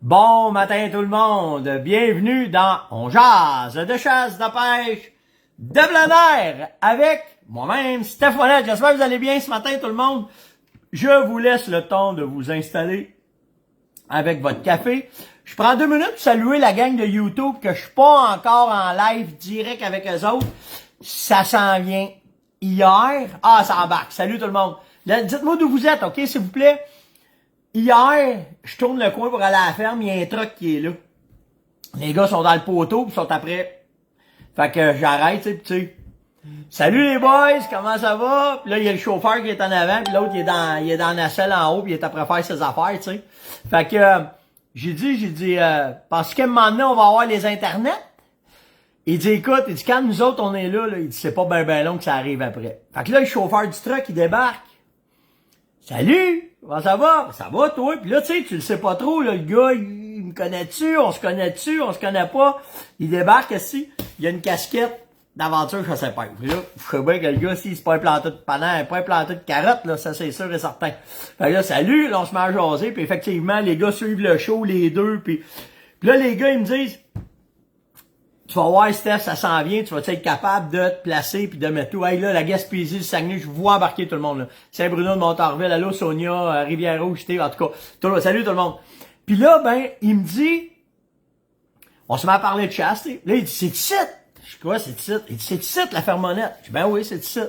Bon matin tout le monde, bienvenue dans On jase de chasse, de pêche, de plein air avec moi-même, Stéphane. J'espère que vous allez bien ce matin tout le monde. Je vous laisse le temps de vous installer avec votre café. Je prends 2 minutes pour saluer la gang de YouTube que je suis pas encore en live direct avec eux autres. Ça s'en vient hier. Ah, ça embarque. Salut tout le monde. Là, dites-moi d'où vous êtes, ok, s'il vous plaît. Hier, je tourne le coin pour aller à la ferme, il y a un truck qui est là. Les gars sont dans le poteau, pis sont après. Fait que j'arrête, tu sais. Salut les boys, comment ça va? Puis là, il y a le chauffeur qui est en avant, puis l'autre, il est dans la selle en haut, puis il est après faire ses affaires, tu sais. Fait que, j'ai dit, parce qu'à un moment donné, on va avoir les internets. Il dit, écoute, il dit, quand nous autres, on est là, il dit, c'est pas ben long que ça arrive après. Fait que là, le chauffeur du truck, il débarque. Salut! Comment ça va? Ça va, toi? Puis là, tu sais, tu le sais pas trop, là, le gars, il me connaît-tu? On se connaît-tu? On se connaît pas? Il débarque ici, il y a une casquette d'aventure, je sais pas. Puis là, je sais bien que le gars, s'il c'est pas un planté de panin, pas un planté de carottes, là, ça c'est sûr et certain. Fait que là, salut, là, on se met à jaser, puis effectivement, les gars suivent le show, les deux, puis là, les gars, ils me disent, tu vas voir, Steph, ça s'en vient, tu vas être capable de te placer puis de mettre tout. Hey, là, la Gaspésie, le Saguenay, je vous vois embarquer tout le monde, là. Saint-Bruno de Montarville, allô, Sonia, Rivière-Rouge, en tout cas, salut tout le monde. Puis là, ben, il me dit, on se met à parler de chasse, t'sais. Là, il dit, c'est ici. Je dis, quoi, c'est ici? Il dit, c'est ici, la fermonnette. Je dis, ben oui, c'est ici.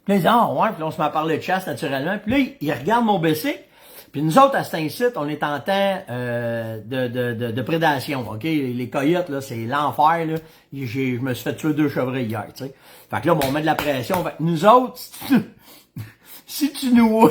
Puis là, il dit, ah, ouais, puis là, on se met à parler de chasse, naturellement. Puis là, il regarde mon bicycle. Puis nous autres, à cet incite, on est en temps de prédation, ok? Les coyotes, là, c'est l'enfer, là. Je me suis fait tuer 2 chevreuils hier, tu sais. Fait que là, bon, on met de la pression. Fait que nous autres, si tu nous vois,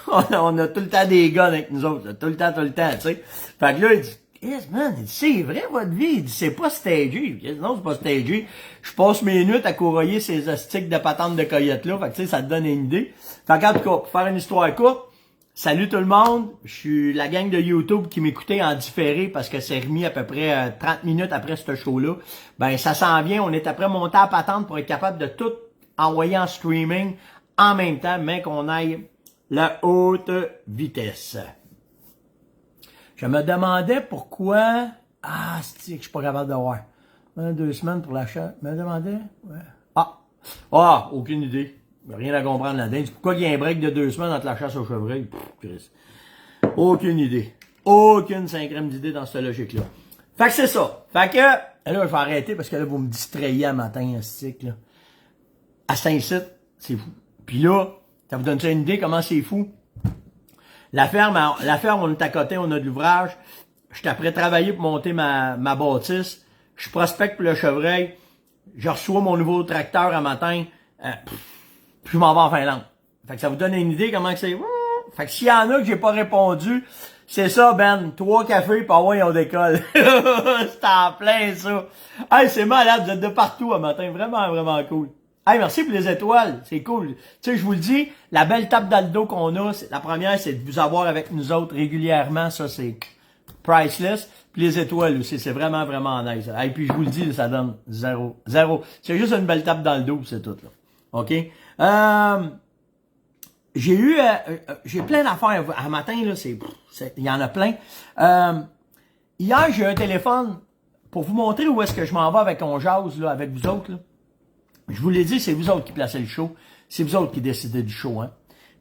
on a tout le temps des gars avec nous autres, là, tout le temps, tu sais. Fait que là, il dit, yes, man, il dit, c'est vrai, votre vie? Il dit, c'est pas stagé. Il dit, non, c'est pas stagé. Je passe mes minutes à courroyer ces astiques de patentes de coyotes-là. Fait que, tu sais, ça te donne une idée. Fait qu'en tout cas, pour faire une histoire courte, salut tout le monde, je suis la gang de YouTube qui m'écoutait en différé parce que c'est remis à peu près 30 minutes après ce show-là. Ben ça s'en vient, on est après monter à patente pour être capable de tout envoyer en streaming en même temps, mais qu'on aille la haute vitesse. Je me demandais pourquoi... Ah, c'est que je suis pas capable de voir. 2 semaines pour l'achat. Je me demandais... Ouais. Aucune idée. Rien à comprendre là-dedans. Pourquoi il y a un break de 2 semaines entre la chasse au chevreuil? Chris. Aucune idée. Aucune cinquième d'idée dans cette logique-là. Fait que c'est ça. Fait que, là, je vais arrêter parce que là, vous me distrayez à matin, à ce cycle, là. À Saint-Cyr, c'est fou. Puis là, ça vous donne ça une idée comment c'est fou? La ferme, on est à côté, on a de l'ouvrage. Je suis après travailler pour monter ma bâtisse. Je prospecte pour le chevreuil. Je reçois mon nouveau tracteur à matin. Puis je m'en vais en Finlande. Fait que ça vous donne une idée comment que c'est. Fait que s'il y en a que j'ai pas répondu, c'est ça, Ben. 3 cafés, pis ouais, on décolle. C'est en plein, ça. Hey, c'est malade, vous êtes de partout un matin. Vraiment, vraiment cool. Hey, merci pour les étoiles. C'est cool. Tu sais, je vous le dis, la belle tape dans le dos qu'on a, la première, c'est de vous avoir avec nous autres régulièrement. Ça, c'est priceless. Puis les étoiles aussi, c'est vraiment, vraiment nice. Hey, puis je vous le dis, ça donne 0. C'est juste une belle tape dans le dos, c'est tout, là. OK? J'ai plein d'affaires. Un matin, là, il y en a plein. Hier, j'ai eu un téléphone pour vous montrer où est-ce que je m'en vais avec On jase, là, avec vous autres, là. Je vous l'ai dit, c'est vous autres qui placez le show. C'est vous autres qui décidez du show, hein.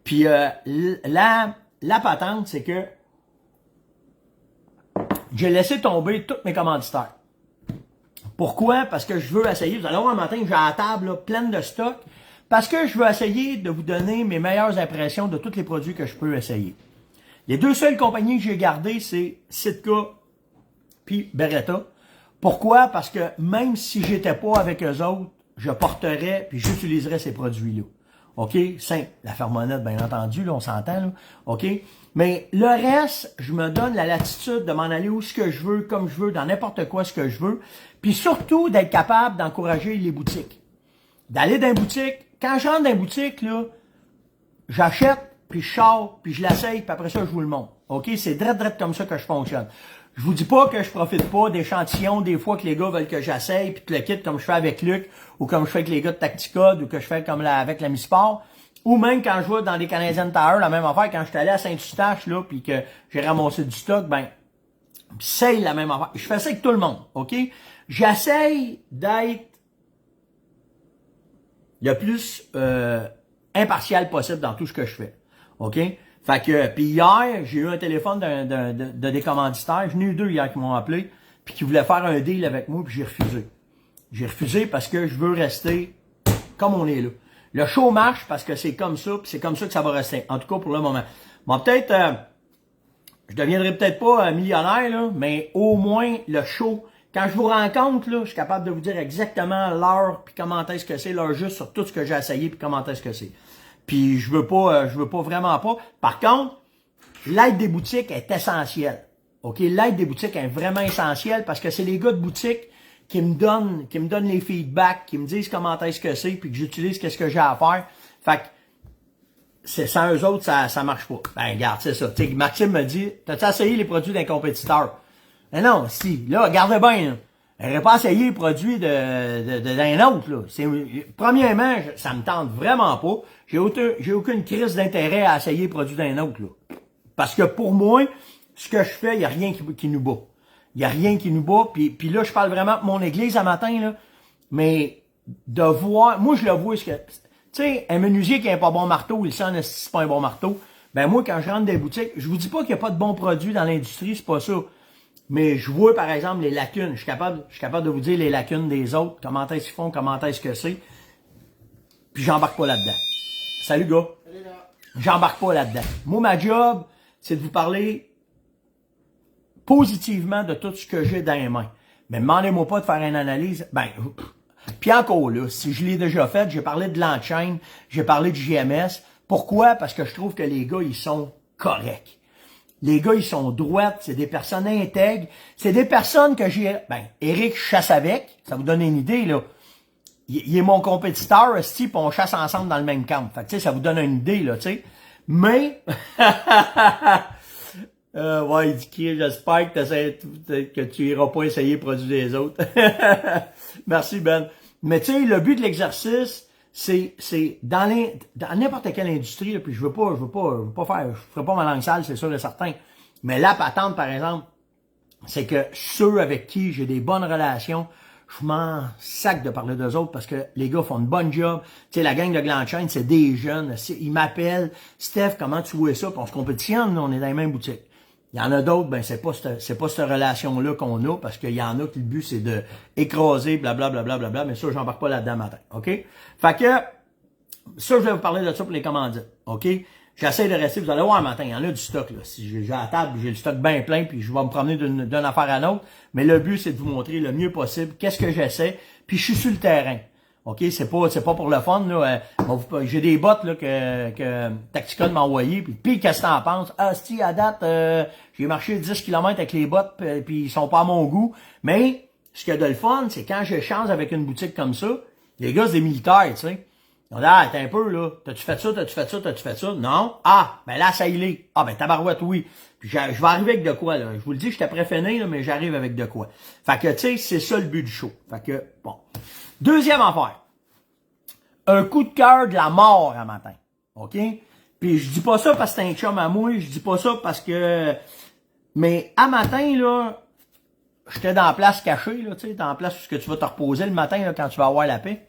Puis, la patente, c'est que j'ai laissé tomber tous mes commanditaires. Pourquoi? Parce que je veux essayer. Vous allez voir un matin, j'ai à la table, là, pleine de stock. Parce que je veux essayer de vous donner mes meilleures impressions de tous les produits que je peux essayer. Les 2 seules compagnies que j'ai gardées, c'est Sitka puis Beretta. Pourquoi? Parce que même si j'étais pas avec eux autres, je porterais puis j'utiliserais ces produits-là. OK? Simple. La fermonnette, bien entendu, là, on s'entend, là. OK? Mais le reste, je me donne la latitude de m'en aller où ce que je veux, comme je veux, dans n'importe quoi ce que je veux. Puis surtout, d'être capable d'encourager les boutiques. D'aller dans une boutique. Quand je rentre dans une boutique, là, j'achète, puis je sors, puis je l'essaye, puis après ça, je vous le montre. OK? C'est drette comme ça que je fonctionne. Je vous dis pas que je profite pas d'échantillons des fois que les gars veulent que j'essaye, puis que le kit comme je fais avec Luc, ou comme je fais avec les gars de Tacticode, ou que je fais comme avec la Mi-Sport, ou même quand je vais dans les Canadian Tire, la même affaire, quand je suis allé à Saint-Eustache, là, puis que j'ai ramassé du stock, ben, Puis c'est la même affaire. Je fais ça avec tout le monde, OK? J'essaye d'être le plus impartial possible dans tout ce que je fais. OK? Fait que, puis hier, j'ai eu un téléphone de des commanditaires. J'en ai eu deux hier qui m'ont appelé, puis qui voulaient faire un deal avec moi, puis j'ai refusé. J'ai refusé parce que je veux rester comme on est là. Le show marche parce que c'est comme ça, puis c'est comme ça que ça va rester. En tout cas, pour le moment. Bon, peut-être, je deviendrai peut-être pas millionnaire, là, mais au moins, le show, quand je vous rencontre, là, je suis capable de vous dire exactement l'heure, puis comment est-ce que c'est, l'heure juste sur tout ce que j'ai essayé, puis comment est-ce que c'est. Puis je veux pas vraiment pas. Par contre, l'aide des boutiques est essentielle. OK? L'aide des boutiques est vraiment essentielle parce que c'est les gars de boutique qui me donnent les feedbacks, qui me disent comment est-ce que c'est, puis que j'utilise qu'est-ce que j'ai à faire. Fait que sans eux autres, ça marche pas. Ben, regarde, c'est ça. T'sais, Maxime me dit, t'as-tu essayé les produits d'un compétiteur? Mais non, si. Là, regardez bien, là. Elle n'aurait pas essayé les produits d'un autre, là. Premièrement, ça me tente vraiment pas. J'ai aucune crise d'intérêt à essayer les produits d'un autre, là. Parce que pour moi, ce que je fais, il n'y a rien qui nous bat. Il n'y a rien qui nous bat. Puis là, je parle vraiment de mon église à matin, là. Mais de voir, moi, je le vois, ce que, tu sais, un menuisier qui a un pas bon marteau, il sent si c'est pas un bon marteau. Ben, moi, quand je rentre dans les boutiques, je vous dis pas qu'il n'y a pas de bons produits dans l'industrie, c'est pas ça. Mais je vois, par exemple, les lacunes. Je suis capable de vous dire les lacunes des autres, comment est-ce qu'ils font, comment est-ce que c'est. Puis j'embarque pas là-dedans. Salut, gars. Salut, là. J'embarque pas là-dedans. Moi, ma job, c'est de vous parler positivement de tout ce que j'ai dans les mains. Mais demandez-moi pas de faire une analyse. Ben, puis encore là, si je l'ai déjà fait, j'ai parlé de l'enchaîne, j'ai parlé du GMS. Pourquoi? Parce que je trouve que les gars, ils sont corrects. Les gars, ils sont droites, c'est des personnes intègres, c'est des personnes que j'ai... Ben, Éric chasse avec, ça vous donne une idée, là. Il est mon compétiteur, esti, pis on chasse ensemble dans le même camp. Fait que, tu sais, ça vous donne une idée, là, tu sais. Mais... ouais, il dit qui, j'espère que tu iras pas essayer de produire des autres. Merci, Ben. Mais tu sais, le but de l'exercice... c'est dans n'importe quelle industrie, là, puis je ferai pas ma langue sale, c'est sûr et certain. Mais la patente, par exemple, c'est que ceux avec qui j'ai des bonnes relations, je m'en sac de parler d'eux autres parce que les gars font une bonne job. Tu sais, la gang de Glanchaine, c'est des jeunes. Ils m'appellent. Steph, comment tu vois ça? Puis on se compétitionne, on est dans les mêmes boutiques. Il y en a d'autres, ben c'est pas cette relation-là qu'on a, parce qu'il y en a que le but, c'est de écraser, blablabla, mais ça, j'embarque pas là-dedans matin, OK? Fait que, ça, je vais vous parler de ça pour les commandites, OK? J'essaie de rester, vous allez voir matin, il y en a du stock, là. Si j'ai à la table, j'ai le stock bien plein, puis je vais me promener d'une affaire à l'autre, mais le but, c'est de vous montrer le mieux possible qu'est-ce que j'essaie, puis je suis sur le terrain. OK, c'est pas pour le fun, là. J'ai des bottes, là, que Tacticon m'a envoyé, puis qu'est-ce que t'en penses? Ah, si, à date, j'ai marché 10 km avec les bottes, puis ils sont pas à mon goût. Mais, ce qu'il y a de le fun, c'est quand j'échange avec une boutique comme ça, les gars, c'est des militaires, tu sais. Ils ont dit, ah, t'es un peu, là. T'as-tu fait ça, t'as-tu fait ça, t'as-tu fait ça? Non. Ah, ben là, ça y est. Ah, ben, tabarouette, oui. Puis je vais arriver avec de quoi, là. Je vous le dis, j'étais préféné, là, mais j'arrive avec de quoi. Fait que, tu sais, c'est ça le but du show. Fait que, bon. Deuxième affaire. Un coup de cœur de la mort à matin. OK? Puis je dis pas ça parce que c'est un chum à moi, je dis pas ça parce que... Mais à matin, là, j'étais dans la place cachée, là, tu sais, dans la place où tu vas te reposer le matin, là, quand tu vas avoir la paix.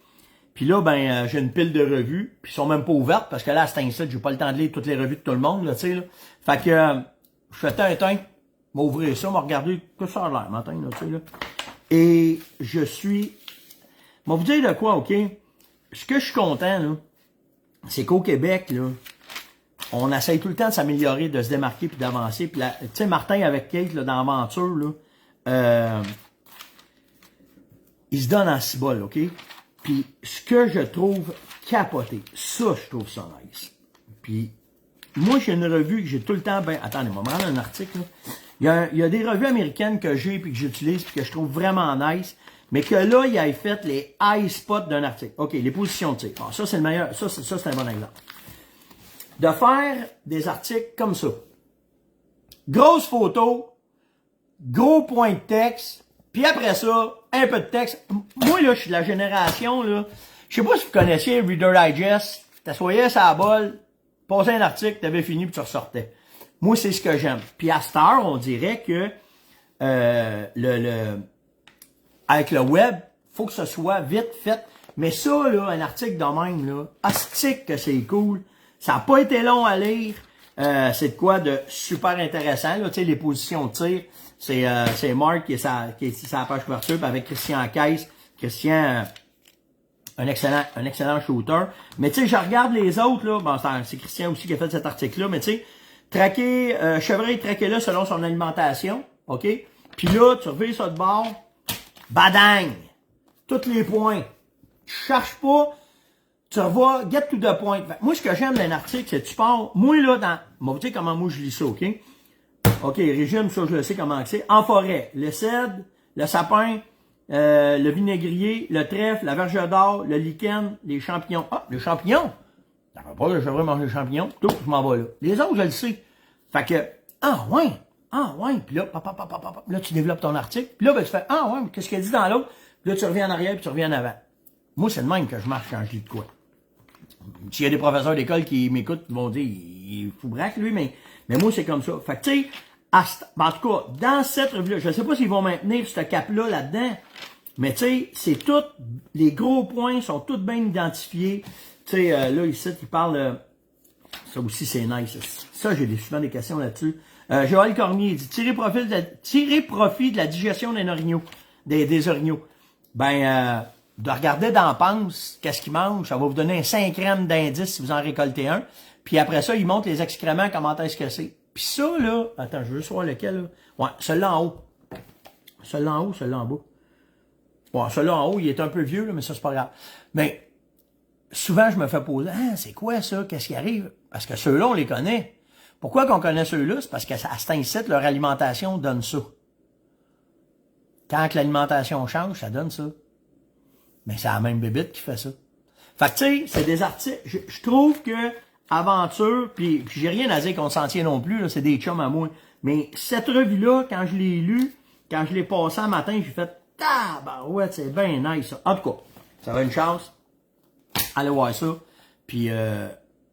Puis là, ben, j'ai une pile de revues, puis ils sont même pas ouvertes, parce que là, à cet instant, j'ai pas le temps de lire toutes les revues de tout le monde, là, tu sais, là. Fait que, je fais tintin, m'ouvrir ça, m'a regardé que ça a l'air matin, là, tu sais, là. Et je suis... Moi, vous dire de quoi, OK? Ce que je suis content, là, c'est qu'au Québec, là, on essaye tout le temps de s'améliorer, de se démarquer puis d'avancer. Puis tu sais, Martin avec Kate, là, dans l'aventure, là, il se donne en cibole, OK? Puis ce que je trouve capoté, ça, je trouve ça nice. Puis moi, j'ai une revue que j'ai tout le temps... Ben, attendez, on va me rendre un article, là. Il y a des revues américaines que j'ai puis que j'utilise puis que je trouve vraiment nice. Mais que là, il a fait les high spots d'un article. OK, les positions de tir. Bon, ça, c'est le meilleur. Ça, c'est un bon exemple. De faire des articles comme ça. Grosse photo, gros point de texte, puis après ça, un peu de texte. Moi, là, je suis de la génération, là. Je sais pas si vous connaissiez Reader Digest. T'assoyais sur la bolle, passais un article, t'avais fini puis tu ressortais. Moi, c'est ce que j'aime. Puis à cette heure, on dirait que avec le web, faut que ce soit vite fait. Mais ça, là, un article de même, là, astique que c'est cool. Ça n'a pas été long à lire. C'est de quoi de super intéressant, là. Tu sais, les positions de tir. C'est Marc qui est sur la page couverture, puis avec Christian Caisse. Christian, un excellent shooter. Mais tu sais, je regarde les autres, là. Bon, c'est Christian aussi qui a fait cet article-là, mais tu sais, chevreuil, traquez-le selon son alimentation. OK? Puis là, tu reviens ça de bord. Badang! Tous les points. Tu cherches pas. Tu revois, get to the point. Moi, ce que j'aime d'un article, c'est que tu pars. Moi, là, vous dire comment moi je lis ça, OK? OK, régime, ça, je le sais comment c'est. En forêt, le cèdre, le sapin, le vinaigrier, le trèfle, la verge d'or, le lichen, les champignons. Ah, les champignons! Ça va pas que je devrais manger les champignons. Tout, je m'en vais là. Les autres, je le sais. Fait que, ah ouais. Puis là, là, tu développes ton article. Puis là, ben, tu fais, ah ouais, mais qu'est-ce qu'elle dit dans l'autre? Puis là, tu reviens en arrière, puis tu reviens en avant. Moi, c'est de même que je marche quand je lis de quoi. S'il y a des professeurs d'école qui m'écoutent, qui vont dire, il est fou braque, lui, mais moi, c'est comme ça. Fait que, tu sais, en tout cas, dans cette revue-là, je ne sais pas s'ils vont maintenir ce cap-là là-dedans, mais tu sais, c'est tout, les gros points sont tous bien identifiés. Tu sais, là, ici, il parle, ça aussi, c'est nice. Ça, j'ai souvent des questions là-dessus. Joël Cormier dit, tirer profit de la digestion des orignaux, des orignaux. Ben, de regarder dans Pense, qu'est-ce qu'ils mangent, ça va vous donner un 5 grammes d'indice si vous en récoltez un. Puis après ça, ils montrent les excréments, comment est-ce que c'est. Puis ça, là, attends, je veux savoir lequel, là. Ouais, celui-là en haut. Celui-là en haut, celui-là en bas. Ouais, celui-là en haut, il est un peu vieux, là, mais ça, c'est pas grave. Mais, souvent, je me fais poser, ah, c'est quoi ça? Qu'est-ce qui arrive? Parce que ceux-là, on les connaît. Pourquoi qu'on connaît ceux-là? C'est parce qu'à cet incite, leur alimentation donne ça. Quand l'alimentation change, ça donne ça. Mais c'est la même bébite qui fait ça. Fait que, tu sais, c'est des articles. Je trouve que Aventure, puis j'ai rien à dire qu'on s'en tient non plus, là, c'est des chums à moi. Mais cette revue-là, quand je l'ai lue, quand je l'ai passée un matin, j'ai fait tabarouette, c'est bien nice ça. En tout cas, ça va une chance. Allez voir ça. Puis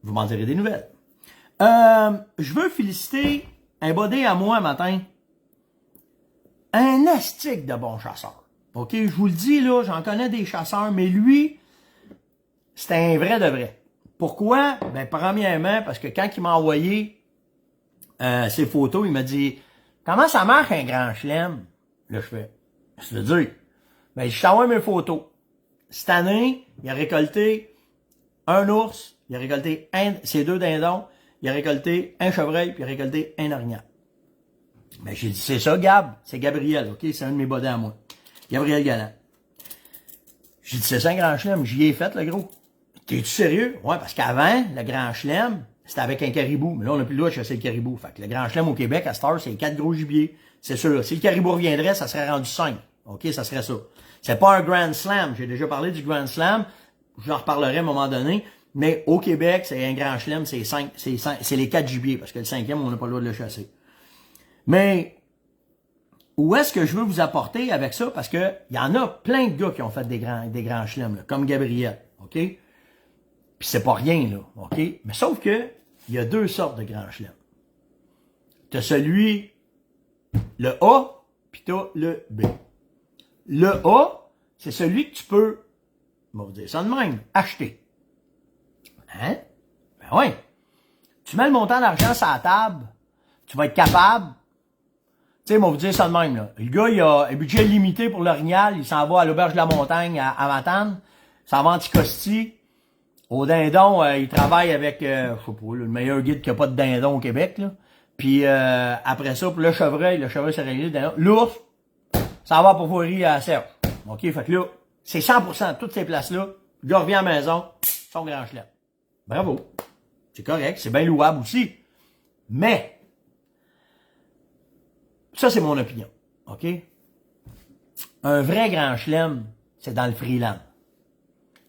vous m'en direz des nouvelles. Je veux féliciter un bodé à moi un matin. Un astique de bon chasseur. OK, je vous le dis, là, j'en connais des chasseurs, mais lui, c'était un vrai de vrai. Pourquoi? Ben, premièrement, parce que quand il m'a envoyé ses photos, il m'a dit, comment ça marche un grand chelem? Là, je fais, qu'est-ce que tu veux dire? Ben, je t'envoie mes photos. Cette année, il a récolté un ours, il a récolté ses 2 dindons, il a récolté un chevreuil, puis il a récolté un orignal. Ben, j'ai dit, c'est ça, Gab. C'est Gabriel, OK? C'est un de mes bodins à moi. Gabriel Galland. J'ai dit, c'est ça un grand chelem? J'y ai fait, le gros. T'es-tu sérieux? Ouais, parce qu'avant, le grand chelem, c'était avec un caribou. Mais là, on n'a plus le droit de chasser le caribou. Fait que le grand chelem au Québec, à cette heure, c'est 4 gros gibiers. C'est sûr. Si le caribou reviendrait, ça serait rendu 5. OK? Ça serait ça. C'est pas un Grand Slam. J'ai déjà parlé du Grand Slam. J'en reparlerai à un moment donné. Mais au Québec, c'est un grand chelem, c'est 5. C'est les 4 gibiers. Parce que le 5e, on n'a pas le droit de le chasser. Mais, où est-ce que je veux vous apporter avec ça? Parce que il y en a plein de gars qui ont fait des grands chelems, là, comme Gabriel, OK? Puis c'est pas rien, là, OK? Mais sauf que, il y a 2 sortes de grands chelems. T'as celui, le A, puis t'as le B. Le A, c'est celui que tu peux, on va vous dire ça de même, acheter. Hein? Ben ouais. Tu mets le montant d'argent sur la table, tu vas être capable. Tu sais, on va vous dire ça de même, là. Le gars, il a un budget limité pour l'orignal. Il s'en va à l'auberge de la montagne à Matane. Il s'en va à Anticosti. Au dindon, il travaille avec, je sais pas, le meilleur guide qui a pas de dindon au Québec, là. Puis, après ça, pour le chevreuil c'est réglé, le dindon. L'ours, ça va pour Pourvoirie à Serge. OK? Fait que là, c'est 100% toutes ces places-là. Le gars revient à la maison, son grand chelem. Bravo. C'est correct. C'est bien louable aussi. Mais, ça, c'est mon opinion. OK? Un vrai grand chelem, c'est dans le freeland.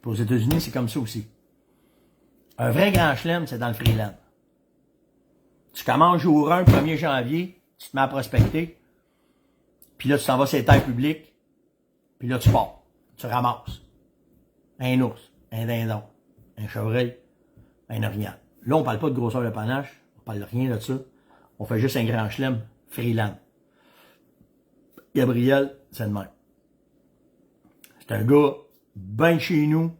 Puis aux États-Unis, c'est comme ça aussi. Un vrai grand chelem, c'est dans le freeland. Tu commences jour 1, 1er janvier, tu te mets à prospecter, puis là, tu t'en vas sur les terres publiques, puis là, tu pars. Tu ramasses un ours, un dindon, un chevreuil, un orignal. Là, on parle pas de grosseur de panache, on parle de rien de ça. On fait juste un grand chelem freeland. Gabriel, c'est le même. C'est un gars ben chez nous.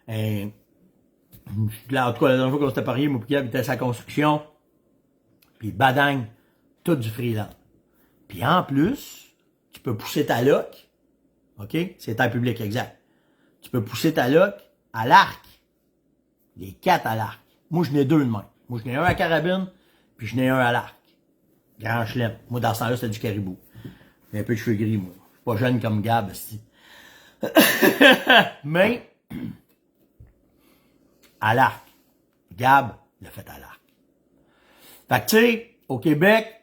En tout cas, la dernière fois qu'on s'était parié, mon Gab était à sa construction. Puis badang, tout du freelance. Puis en plus, tu peux pousser ta loc. OK? C'est terre public, exact. Tu peux pousser ta loc à l'arc. Les 4 à l'arc. Moi, je n'ai 2 de même. Moi, je n'ai un à carabine, puis je n'ai un à l'arc. Grand chelem. Moi, dans ce temps-là, c'était du caribou. J'ai un peu de cheveux gris, moi. Je suis pas jeune comme Gab, esti. Mais, à l'arc. Gab l'a fait à l'arc. Fait que, tu sais, au Québec,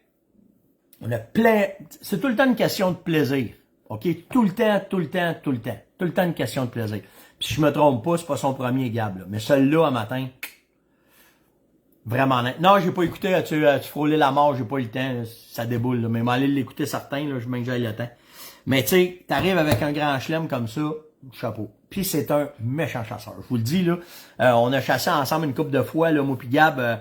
on a plein... C'est tout le temps une question de plaisir. OK? Tout le temps, tout le temps, tout le temps. Tout le temps une question de plaisir. Puis si je me trompe pas, c'est pas son premier Gab, là. Mais celui-là, un matin, vraiment net. Non, j'ai pas écouté, as-tu frôlé la mort, j'ai pas eu le temps, là, ça déboule, là. Mais m'aller l'écouter certain, là, je mets que j'aille le temps. Mais tu sais, t'arrives avec un grand chelem comme ça, chapeau. Puis c'est un méchant chasseur. Je vous le dis, là, on a chassé ensemble une couple de fois, là, moi pis Gab,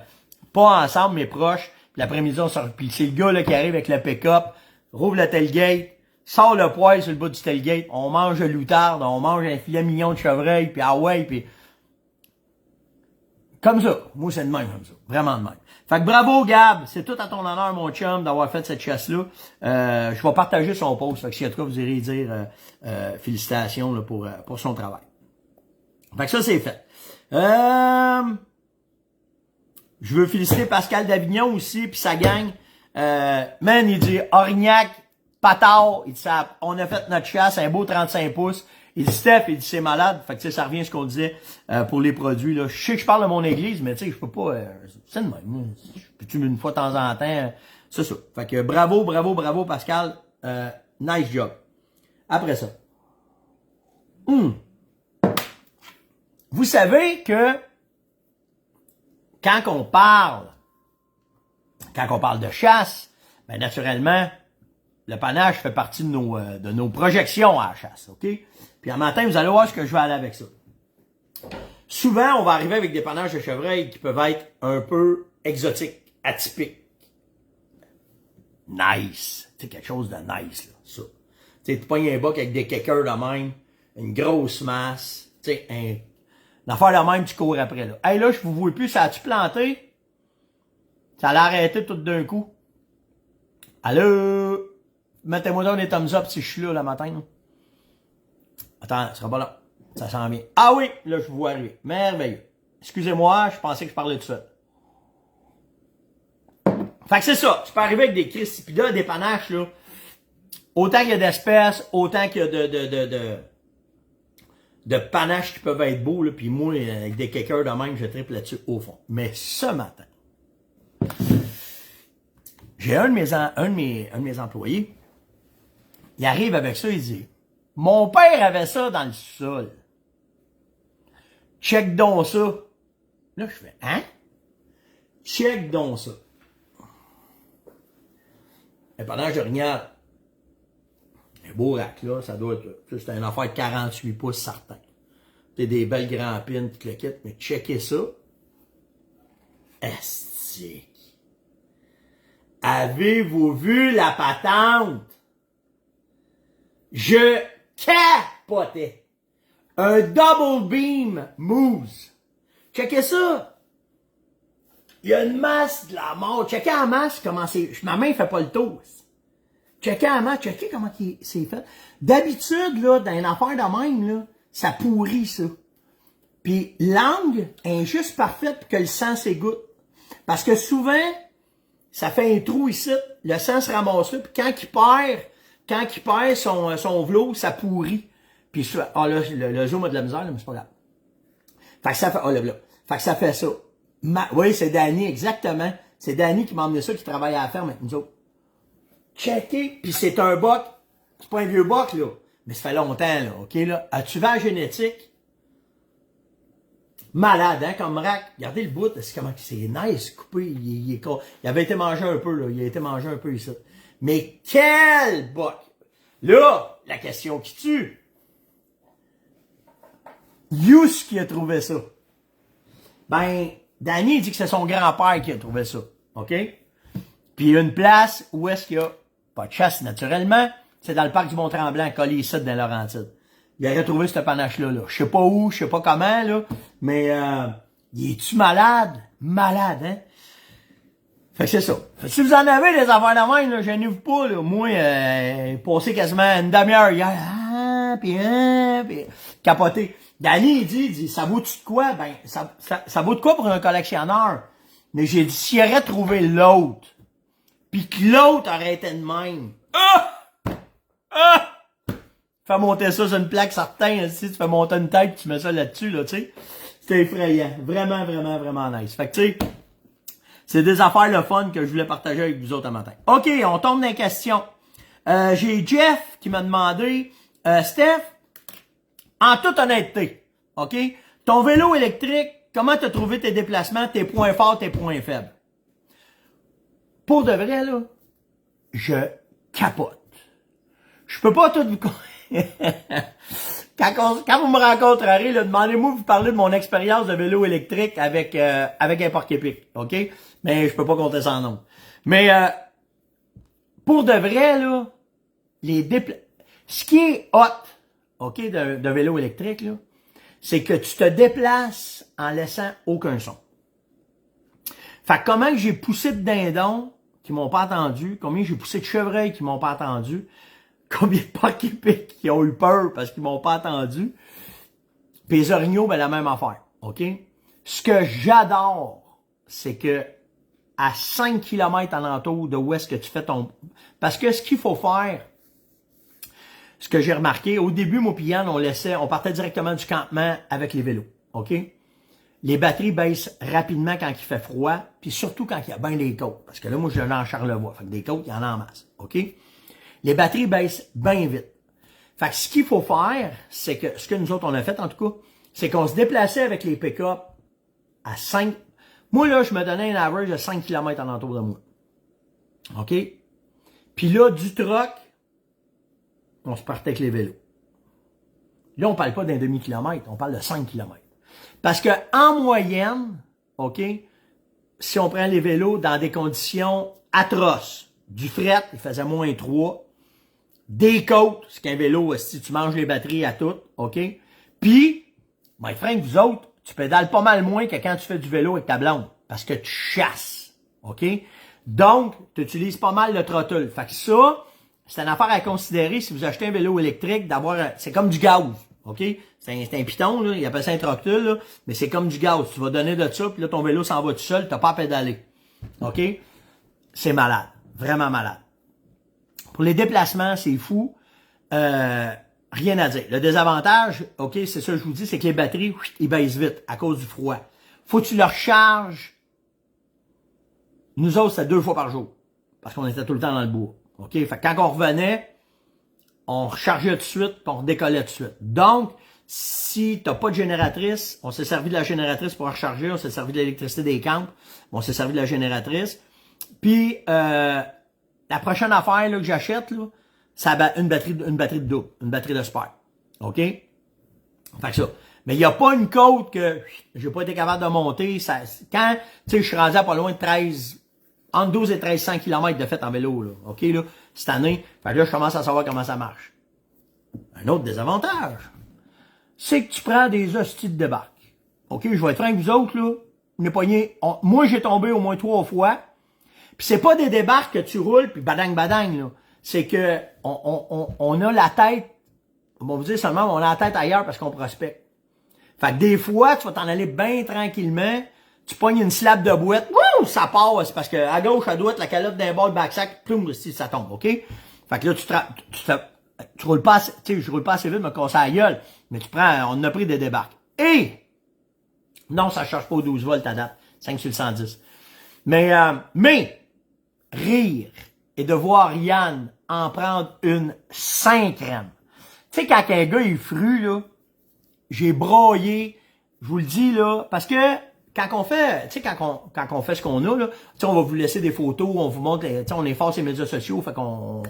pas ensemble, mais proches. Puis l'après-midi, on sort. Puis c'est le gars là qui arrive avec le pick-up, rouvre le tailgate, sort le poêle sur le bas du tailgate, on mange le loutarde, on mange un filet mignon de chevreuil, puis ah ouais, puis comme ça. Moi, c'est de même comme ça. Vraiment de même. Fait que bravo, Gab. C'est tout à ton honneur, mon chum, d'avoir fait cette chasse-là. Je vais partager son post. Fait que si en tout cas, vous irez dire félicitations là, pour son travail. Fait que ça, c'est fait. Je veux féliciter Pascal Davignon aussi, puis sa gang. Man, il dit Orignac, Patard. Il dit ça, on a fait notre chasse, un beau 35 pouces. Il dit Steph, il dit c'est malade. Fait que tu sais, ça revient à ce qu'on disait pour les produits. Là. Je sais que je parle de mon église, mais tu sais, je peux pas. C'est de même. Peux-tu une fois de temps en temps. C'est ça. Fait que bravo, bravo, bravo, Pascal. Nice job. Après ça. Vous savez que quand on parle de chasse, ben naturellement, le panache fait partie de nos projections à la chasse, OK? Puis un matin, vous allez voir ce que je vais aller avec ça. Souvent, on va arriver avec des panaches de chevreuil qui peuvent être un peu exotiques, atypiques. Nice. Tu sais, quelque chose de nice, là, ça. Tu sais, tu pognes un buck avec des kickers de même, une grosse masse, tu sais, une affaire de même, tu cours après, là. Hey, là, je vous vois plus, ça a-tu planté? Ça l'a arrêté tout d'un coup. Allô? Mettez-moi donc des thumbs up si je suis là, le matin, là. Attends, ce sera pas là. Ça s'en vient. Ah oui, là, je vous vois arriver. Merveilleux. Excusez-moi, je pensais que je parlais tout seul. Fait que c'est ça. Tu peux arriver avec des crises, pis là, des panaches, là. Autant qu'il y a d'espèces, autant qu'il y a de panaches qui peuvent être beaux, là. Puis moi, avec des kickers de même, je triple là-dessus au fond. Mais ce matin, j'ai un de mes employés. Il arrive avec ça, il dit mon père avait ça dans le sol. Check donc ça. Là, je fais, hein? Check donc ça. Et pendant que je regarde, un beau rack, là, ça doit être, c'est une affaire de 48 pouces certain. C'est des belles grands pins, tout le kit, mais checkez ça. Estique. Avez-vous vu la patente? Je capotais. Un double beam Moose. Checkez ça. Il y a une masse de la mort. Checkez la masse, comment c'est. Ma main fait pas le tour. Checkez la masse, checkez comment c'est fait. D'habitude, là, dans une affaire de même, là, ça pourrit, ça. Puis l'angle est juste parfaite pour que le sang s'égoutte. Parce que souvent, ça fait un trou ici, le sang se ramasse là, puis quand il perd son velours, ça pourrit. Puis ça, là, le zoom a de la misère, là, mais c'est pas grave. Fait que ça fait, là. Fait que ça fait ça. Oui, c'est Danny, exactement. C'est Danny qui m'a emmené ça, qui travaille à la ferme avec nous autres. Checker, puis c'est un buck. C'est pas un vieux buck, là. Mais ça fait longtemps, là, OK, là. As-tu vu la génétique? Malade, hein, comme rack. Regardez le bout, c'est comment c'est nice, coupé. Il avait été mangé un peu, là. Il a été mangé un peu ici. Mais quel buck! Là, la question qui tue. Yous qui a trouvé ça. Ben, Danny dit que c'est son grand-père qui a trouvé ça. OK? Puis il y a une place où est-ce qu'il y a pas de chasse naturellement. c'est dans le parc du Mont-Tremblant, collé ici dans Laurentides. Il aurait trouvé ce panache-là, là. Je sais pas où, je sais pas comment, là, mais il est-tu malade? Malade, hein? Fait que c'est ça. Fait que si vous en avez des affaires de même, là, gênez-vous pas, là. Moi, passé quasiment une demi-heure hier, puis capoté. Danny, il dit, ça vaut-tu de quoi? Ben, ça vaut de quoi pour un collectionneur? Mais j'ai dit, s'il aurait trouvé l'autre, pis que l'autre aurait été de même. Fais monter ça sur une plaque certain, si tu fais monter une tête, tu mets ça là-dessus, là, tu sais. C'était effrayant. Vraiment, vraiment, vraiment nice. Fait que, tu sais, c'est des affaires le fun que je voulais partager avec vous autres un matin. OK, on tombe dans les questions. J'ai Jeff qui m'a demandé, Steph, en toute honnêteté, OK, ton vélo électrique, comment t'as trouvé tes déplacements, tes points forts, tes points faibles? Pour de vrai, là, je capote. Je peux pas tout vous... Quand vous me rencontrerez, là, demandez-moi de vous parler de mon expérience de vélo électrique avec un porc-épic, OK? Mais je peux pas compter sans nom. Mais pour de vrai, là, ce qui est hot, OK, de vélo électrique, là, c'est que tu te déplaces en laissant aucun son. Fait que comment j'ai poussé de dindons qui m'ont pas entendu, combien j'ai poussé de chevreuils qui m'ont pas entendu, combien de porc-épics qui ont eu peur parce qu'ils m'ont pas entendu, puis les orignaux, ben la même affaire, OK? Ce que j'adore, c'est que à 5 km alentour de où est-ce que tu fais ton... Parce que ce qu'il faut faire, ce que j'ai remarqué, au début, moi pis Yann, on partait directement du campement avec les vélos, OK? Les batteries baissent rapidement quand il fait froid, puis surtout quand il y a bien des côtes. Parce que là, moi, je l'ai en Charlevoix. Fait que des côtes, il y en a en masse. OK? Les batteries baissent bien vite. Fait que ce qu'il faut faire, c'est que, ce que nous autres, on a fait, en tout cas, c'est qu'on se déplaçait avec les pick-up à 5... Moi, là, je me donnais un average de 5 km en entour de moi. OK? Puis là, du truck, on se partait avec les vélos. Là, on parle pas d'un demi-kilomètre, on parle de 5 km. Parce que en moyenne, OK, si on prend les vélos dans des conditions atroces, du fret, il faisait moins 3, des côtes, c'est qu'un vélo, si tu manges les batteries à toutes, OK, puis, my friend, vous autres, tu pédales pas mal moins que quand tu fais du vélo avec ta blonde, parce que tu chasses, OK? Donc, tu utilises pas mal le throttle. Fait que ça, c'est une affaire à considérer si vous achetez un vélo électrique, d'avoir, c'est comme du gaz, OK? C'est un piton, là, il appelle ça un tractule, là, mais c'est comme du gaz. Tu vas donner de ça, puis là, ton vélo s'en va tout seul, t'as pas à pédaler. OK? C'est malade. Vraiment malade. Pour les déplacements, c'est fou. Rien à dire. Le désavantage, OK, c'est ça que je vous dis, c'est que les batteries, ils baissent vite à cause du froid. Faut que tu leur charges. Nous autres, c'était 2 fois par jour. Parce qu'on était tout le temps dans le bois. OK? Fait que quand on revenait, on rechargeait tout de suite, puis on redécollait tout de suite. Donc, si t'as pas de génératrice, on s'est servi de la génératrice pour recharger, on s'est servi de l'électricité des camps, on s'est servi de la génératrice. Puis, la prochaine affaire là, que j'achète, là, c'est une batterie de double, une batterie de spare. OK? Fait que ça. Mais il n'y a pas une côte que j'ai pas été capable de monter. Ça, quand, tu sais, je suis rendu à pas loin de 13, entre 12 et 1300 km de fait en vélo, là. OK, là, cette année. Fait que là, je commence à savoir comment ça marche. Un autre désavantage, c'est que tu prends des hosties de débarque. OK, je vais être franc avec vous autres, là. Moi, j'ai tombé au moins 3 fois. Puis c'est pas des débarques que tu roules, puis badang, badang, là. C'est que, on a la tête, on va vous dire seulement, on a la tête ailleurs parce qu'on prospecte. Fait que des fois, tu vas t'en aller bien tranquillement, tu pognes une slab de boîte, wouh, ça passe, parce que à gauche, à droite, la calotte d'un bord, le backsack, ploum, si ça tombe, OK? Fait que là, tu roules pas assez, tu sais, je roule pas assez vite, me casser la gueule, mais on a pris des débarques. Et, non, ça charge pas aux 12 volts à date, 5 sur le 110. Mais, rire et de voir Yann en prendre une 5 crème. Tu sais, quand un gars est fru, là, j'ai broyé, je vous le dis, là, parce que quand on fait, tu sais, quand on fait ce qu'on a, là, tu sais, on va vous laisser des photos, on vous montre, tu sais, on est fort sur les médias sociaux, fait qu'on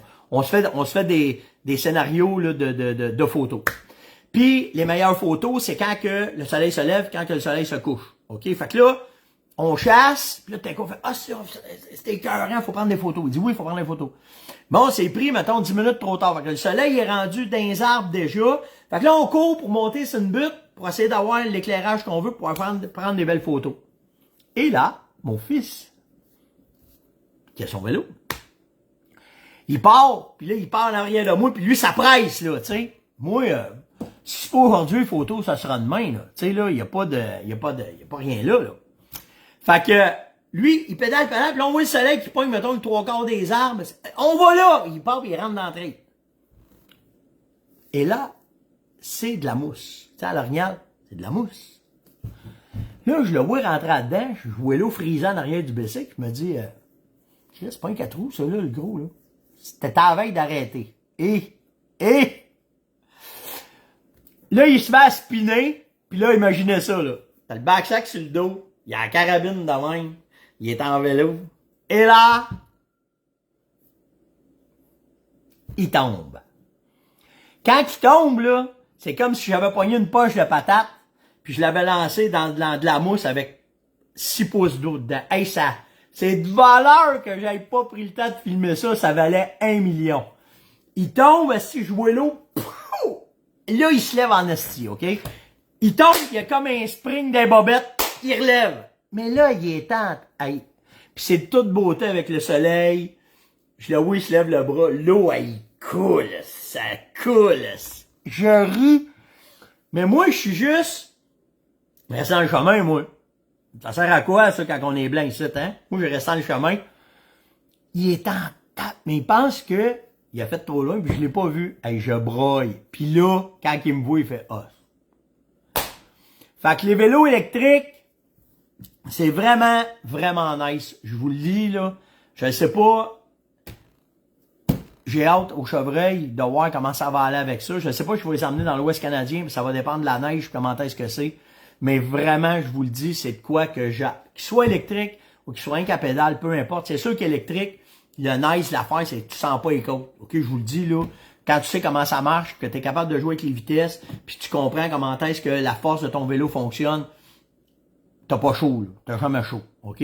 se fait des scénarios, là, de photos. Puis, les meilleures photos, c'est quand que le soleil se lève, quand que le soleil se couche. OK? Fait que là, on chasse, puis là, t'es quoi, fait, ah, c'était écœurant, faut prendre des photos. Il dit, oui, il faut prendre des photos. Bon, c'est pris, mettons, 10 minutes trop tard. Fait que le soleil est rendu dans les arbres déjà. Fait que là, on court pour monter sur une butte, pour essayer d'avoir l'éclairage qu'on veut, pour prendre des belles photos. Et là, mon fils, qui a son vélo, il part, puis là, il part en arrière de moi, puis lui, ça presse, là, tu sais. Moi, si c'est pas aujourd'hui, photo, ça sera demain, là. Tu sais, là, il y a pas rien là. Fait que, lui, il pédale, puis là, on voit le soleil qui pogne, mettons, le 3/4 des arbres. On va là! Il part, puis il rentre dans l'entrée. Et là, c'est de la mousse. Tu sais, à l'orignal, c'est de la mousse. Là, je le vois rentrer là-dedans, je vois l'eau frisant en arrière du bicycle, je me dis, c'est pas un 4 roues, ça, là, le gros, là. C'était à la veille d'arrêter. Et, là, il se fait spinner, puis là, imaginez ça, là. T'as le backsack sur le dos, il y a la carabine de même, il est en vélo, et là, il tombe. Quand il tombe, là, c'est comme si j'avais pogné une poche de patate, puis je l'avais lancé dans de la mousse avec 6 pouces d'eau dedans. Hey, ça, c'est de valeur que j'avais pas pris le temps de filmer ça, ça valait 1 million. Il tombe, si je vois l'eau, là, il se lève en esti, OK? Il tombe, il y a comme un spring des bobettes, il relève. Mais là, il est temps. Hey. Puis c'est de toute beauté avec le soleil. Je le vois, il se lève le bras. L'eau, elle coule. Ça coule. Je ris. Mais moi, je suis juste... Je reste dans le chemin, moi. Ça sert à quoi, ça, quand on est blanc ici, hein? Moi, je reste dans le chemin. Il est en tape. Mais il pense que il a fait trop loin, puis je l'ai pas vu. Hey, je broille. Puis là, quand il me voit, il fait « Ah! » Fait que les vélos électriques, c'est vraiment, vraiment nice. Je vous le dis, là. Je sais pas. J'ai hâte au Chevreuil de voir comment ça va aller avec ça. Je sais pas si je vais les emmener dans l'Ouest canadien, puis ça va dépendre de la neige, comment est-ce que c'est. Mais vraiment, je vous le dis, c'est de quoi que j'ai. Qu'il soit électrique ou qu'il soit un qu'à pédale, peu importe. C'est sûr qu'électrique, le nice, l'affaire, c'est que tu sens pas les côtes. OK, je vous le dis, là. Quand tu sais comment ça marche, que tu es capable de jouer avec les vitesses, puis tu comprends comment est-ce que la force de ton vélo fonctionne, t'as pas chaud, là. T'as jamais chaud. OK?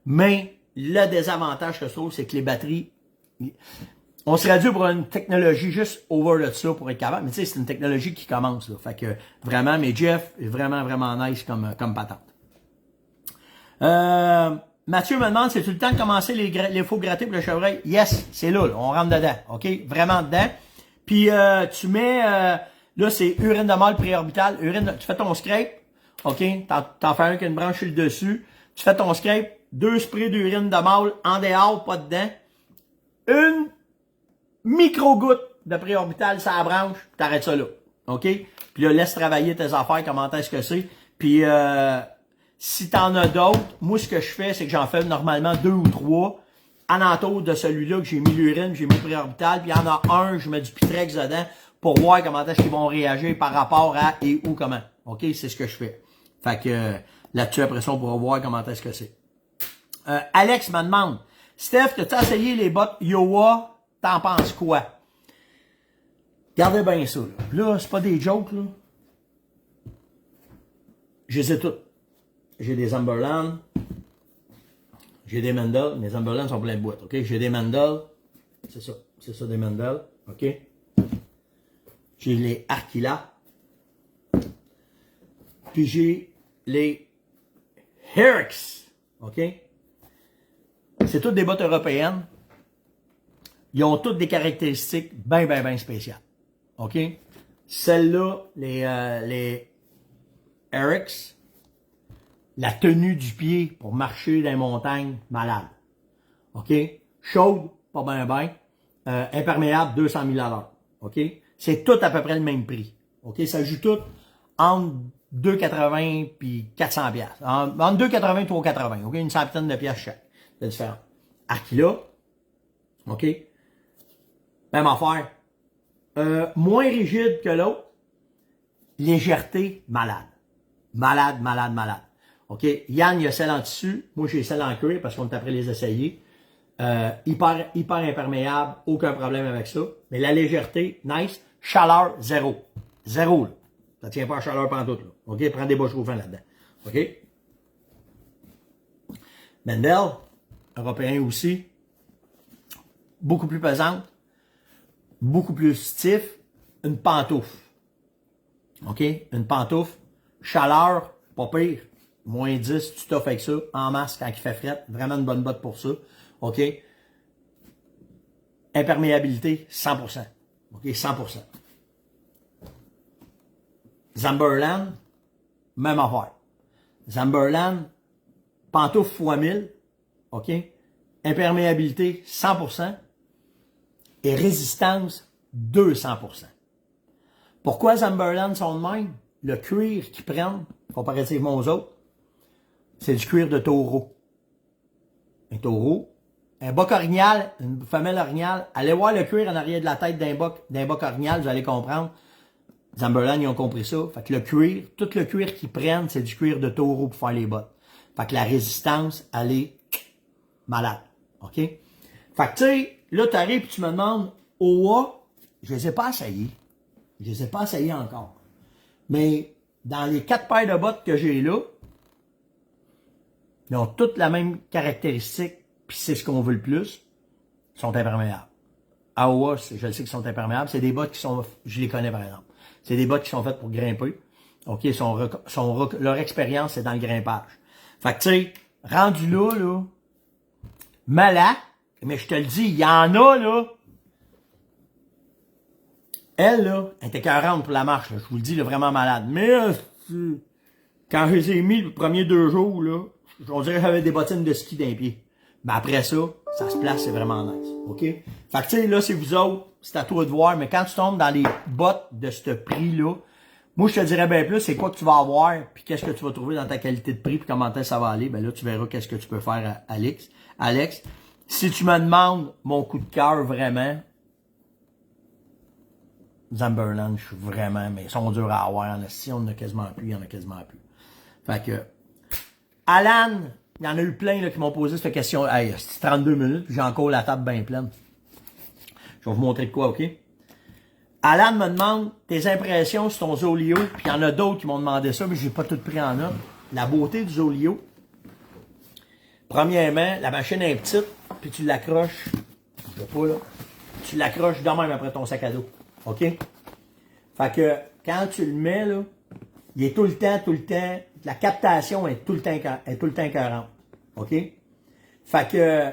Mais, le désavantage que je trouve, c'est que les batteries, on serait dû pour une technologie juste over de ça pour être capable. Mais tu sais, c'est une technologie qui commence, là. Fait que, vraiment, mais Jeff est vraiment, vraiment nice comme patente. Mathieu me demande, c'est-tu le temps de commencer les faux grattés pour le chevreuil? Yes, c'est là, on rentre dedans. OK? Vraiment dedans. Puis, tu mets, là, c'est urine de mâle préorbital. Tu fais ton scrape. OK? T'en fais un qui a une branche sur le dessus. Tu fais ton scrape. 2 sprays d'urine de mâle en dehors, pas dedans. Une micro-goutte de préorbital sur la branche. T'arrêtes ça là. OK? Puis là, laisse travailler tes affaires, comment est-ce que c'est. Puis, si t'en as d'autres, moi, ce que je fais, c'est que j'en fais normalement 2 ou 3 en entour de celui-là que j'ai mis l'urine, j'ai mis le préorbital, puis il y en a un, je mets du Pitrex dedans pour voir comment est-ce qu'ils vont réagir par rapport à et où comment. OK? C'est ce que je fais. Fait que là-dessus, après ça, on pourra voir comment est-ce que c'est. Alex me demande, Steph, t'as-tu essayé les bottes Yowa? T'en penses quoi? Regardez bien ça. Là, c'est pas des jokes, là. Je les ai toutes. J'ai des Amberland. J'ai des Mendel. Mes Amberland sont pleins de boîtes, OK? J'ai des Mendel. C'est ça. C'est ça, des Mendel. OK? J'ai les Arkila. Puis j'ai les Herix. OK? C'est toutes des bottes européennes. Ils ont toutes des caractéristiques bien spéciales. OK? Celles-là, les Herix, la tenue du pied pour marcher dans les montagnes, malade. OK? Chaude, pas bien. Imperméable, 200 000 $. OK? C'est tout à peu près le même prix. OK? Ça joue tout entre 2,80 puis 400 $. Entre 2,80 et 3,80. OK? Une centaine de pièces chaque. C'est différent. Aquila. OK? Même affaire. Moins rigide que l'autre. Légèreté, malade. Malade. OK? Yann, il y a celle en tissu. Moi, j'ai celle en cuir parce qu'on est après les essayer. Hyper imperméable. Aucun problème avec ça. Mais la légèreté, nice. Chaleur, zéro. Zéro, là. Ça tient pas à chaleur pantoute, là. OK? Prends des bas chauffants là-dedans. OK? Mendel, européen aussi, beaucoup plus pesante, beaucoup plus stiff, une pantoufle. OK? Une pantoufle, chaleur, pas pire, moins 10, tu t'offres avec ça, en masse quand il fait fret, vraiment une bonne botte pour ça. OK? Imperméabilité, 100%. OK? 100%. Zamberlan, même affaire. Zamberlan, pantoufle x 1000, OK? Imperméabilité, 100%. Et résistance, 200%. Pourquoi Zamberlan sont de même? Le cuir qu'ils prennent, comparativement aux autres, c'est du cuir de taureau. Un taureau, un boc orignal, une femelle orignale, allez voir le cuir en arrière de la tête d'un boc orignal, vous allez comprendre. Zamberlan, ils ont compris ça. Fait que le cuir, tout le cuir qu'ils prennent, c'est du cuir de taureau pour faire les bottes. Fait que la résistance, elle est malade. OK? Fait que tu sais, là, tu arrives et tu me demandes, OA, je les ai pas essayés. Je les ai pas essayés encore. Mais dans les 4 paires de bottes que j'ai là, ils ont toutes la même caractéristique, puis c'est ce qu'on veut le plus, ils sont imperméables. AOA, je le sais qu'ils sont imperméables, c'est des bottes qui sont, je les connais par exemple, c'est des bottes qui sont faites pour grimper. OK, leur expérience, c'est dans le grimpage. Fait que tu sais, rendu là, malade, mais je te le dis, il y en a, là, elle, là, elle était 40 pour la marche, là, je vous le dis, là, vraiment malade. Mais, quand je les ai mis les premiers 2 jours, là, on dirait que j'avais des bottines de ski d'un pied. Mais après ça, ça se place, c'est vraiment nice. OK? Fait que, tu sais, là, c'est vous autres, c'est à toi de voir, mais quand tu tombes dans les bottes de ce prix-là, moi, je te dirais bien plus, c'est quoi que tu vas avoir, puis qu'est-ce que tu vas trouver dans ta qualité de prix, puis comment ça va aller. Ben là, tu verras qu'est-ce que tu peux faire, Alex. Si tu me demandes mon coup de cœur, vraiment, Zamberlan, je suis vraiment, mais ils sont durs à avoir. Si on en a quasiment plus, il y en a quasiment plus. Fait que, Alan, il y en a eu plein là, qui m'ont posé cette question. Hey, c'est 32 minutes, puis j'ai encore la table bien pleine. Je vais vous montrer de quoi, OK? Alan me demande tes impressions sur ton Zoleo, puis il y en a d'autres qui m'ont demandé ça, mais j'ai pas tout pris en note. La beauté du Zoleo. Premièrement, la machine est petite, puis tu l'accroches, je sais pas là, tu l'accroches de même après ton sac à dos. OK? Fait que quand tu le mets, là, il est tout le temps, la captation est tout le temps 40. OK? Fait que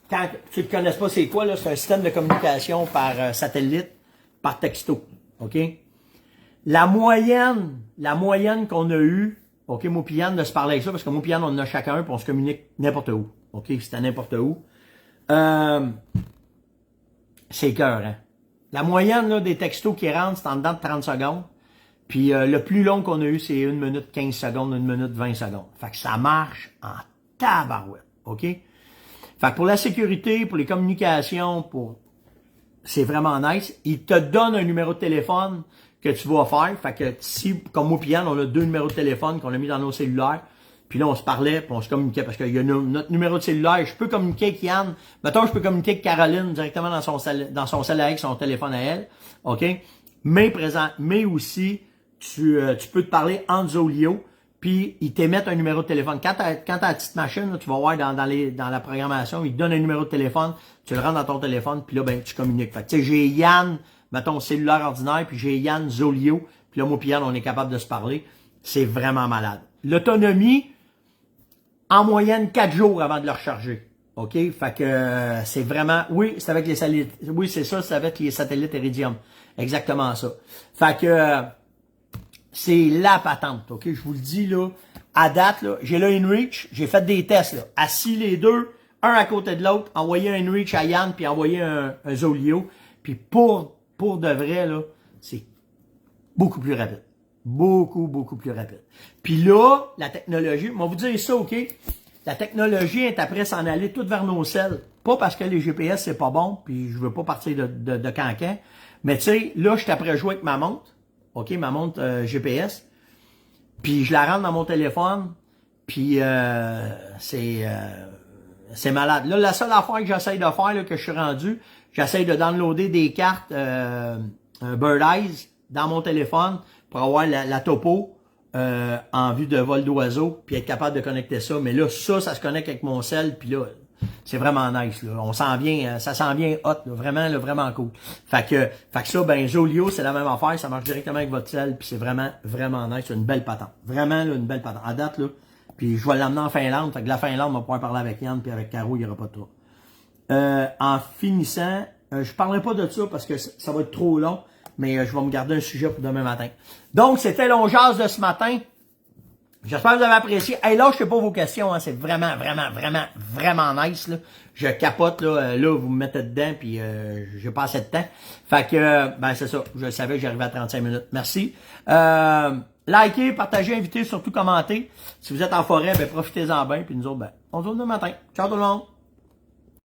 quand tu ne connais pas c'est quoi, là, c'est un système de communication par satellite, par texto. OK? La moyenne qu'on a eue, OK, moi pis Yann de se parler avec ça, parce que moi pis Yann, on en a chacun, puis on se communique n'importe où. OK? C'est à n'importe où. C'est cœur, hein? La moyenne là, des textos qui rentrent, c'est en dedans de 30 secondes. Puis le plus long qu'on a eu, c'est 1 minute 15 secondes, 1 minute 20 secondes. Fait que ça marche en tabarouette. OK? Fait que pour la sécurité, pour les communications, c'est vraiment nice. Il te donne un numéro de téléphone que tu vas faire. Fait que si, comme moi et Yann, on a 2 numéros de téléphone qu'on a mis dans nos cellulaires. Puis là, on se parlait, puis on se communiquait, parce qu'il y a notre numéro de cellulaire. Je peux communiquer avec Yann. Mettons, je peux communiquer avec Caroline directement dans son cellulaire avec son téléphone à elle. OK? Mais aussi, tu peux te parler en Zoleo, puis ils t'émettent un numéro de téléphone. Quand t'as la petite machine, là, tu vas voir dans la programmation, ils te donnent un numéro de téléphone, tu le rentres dans ton téléphone, puis là, ben, tu communiques. Fait que, tu sais, j'ai Yann, mettons, cellulaire ordinaire, puis j'ai Yann Zoleo, puis là, moi puis Yann, on est capable de se parler. C'est vraiment malade. L'autonomie, en moyenne, 4 jours avant de le recharger. OK? Fait que c'est vraiment... Oui, c'est avec les satellites. Oui, c'est ça, c'est avec les satellites Iridium. Exactement ça. Fait que c'est la patente. OK? Je vous le dis, là, à date, là, j'ai le InReach, j'ai fait des tests, là. Assis les deux, un à côté de l'autre, envoyer un InReach à Yann, puis envoyer un Zoleo. Puis pour de vrai, là, c'est beaucoup plus rapide. Beaucoup plus rapide. Puis là, la technologie, on va vous dire ça, OK? La technologie est après s'en aller toute vers nos selles. Pas parce que les GPS, c'est pas bon, puis je veux pas partir de cancan. Mais tu sais, là, je suis après jouer avec ma montre. OK, ma montre GPS. Puis je la rentre dans mon téléphone. Puis c'est malade. Là, la seule affaire que j'essaye de faire, là, que je suis rendu, j'essaye de downloader des cartes Bird Eyes dans mon téléphone pour avoir la topo en vue de vol d'oiseau, puis être capable de connecter ça. Mais là, ça se connecte avec mon cell, puis là, c'est vraiment nice, là. On s'en vient, ça s'en vient hot, là, vraiment cool. Fait que ça, ben, Zolio, c'est la même affaire, ça marche directement avec votre cell, puis c'est vraiment nice, c'est une belle patente. Vraiment, là, une belle patente. À date, là, puis je vais l'amener en Finlande, fait que la Finlande, on va pouvoir parler avec Yann, puis avec Caro, il n'y aura pas de trouble. En finissant, je parlerai pas de ça parce que ça va être trop long, mais je vais me garder un sujet pour demain matin. Donc, c'était l'ongeance de ce matin. J'espère que vous avez apprécié. Hey, là, je sais pas vos questions, hein. C'est vraiment nice, là. Je capote, là. Là, vous me mettez dedans, puis j'ai pas assez de temps. Fait que, ben, c'est ça. Je savais que j'arrivais à 35 minutes. Merci. Likez, partagez, invitez, surtout commentez. Si vous êtes en forêt, ben, profitez-en bien, puis nous autres, ben, on se voit demain matin. Ciao tout le monde!